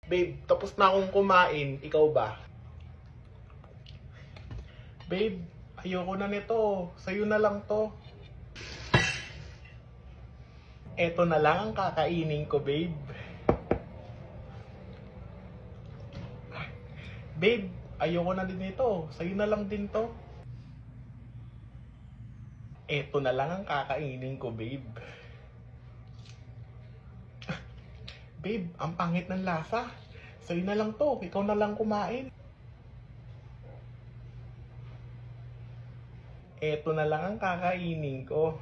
Babe, tapos na akong kumain. Ikaw ba? Babe, ayoko na nito. Sa'yo na lang to. Eto na lang ang kakainin ko, babe. Babe, ayoko na din ito. Sa'yo na lang din to. Eto na lang ang kakainin ko, babe. Babe, ang pangit ng lasa. Sa'yo na lang to. Ikaw na lang kumain. Eto na lang ang kakainin ko.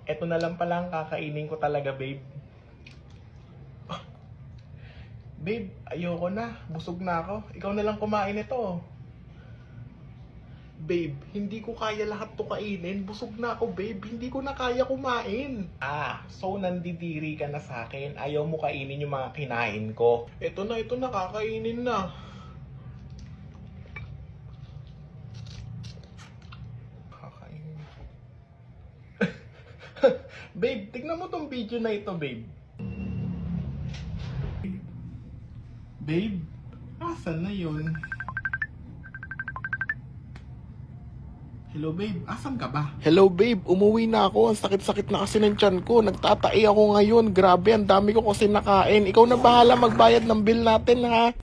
Eto na lang pala ang kakainin ko talaga, babe. Babe, ayoko na. Busog na ako. Ikaw na lang kumain ito. Babe, hindi ko kaya lahat to kainin. Busog na ako, babe. Hindi ko na kaya kumain. So nandidiri ka na sa akin. Ayaw mo kainin yung mga kinain ko. Ito na, kakainin na. Kakainin. Babe, tignan mo tong video na ito, babe. Babe, asan na yun? Hello babe, asan ka ba? Hello babe, umuwi na ako. Ang sakit-sakit na kasi ng tiyan ko. Nagtatai ako ngayon. Grabe, ang dami ko kasi nakain. Ikaw na bahala magbayad ng bill natin ha.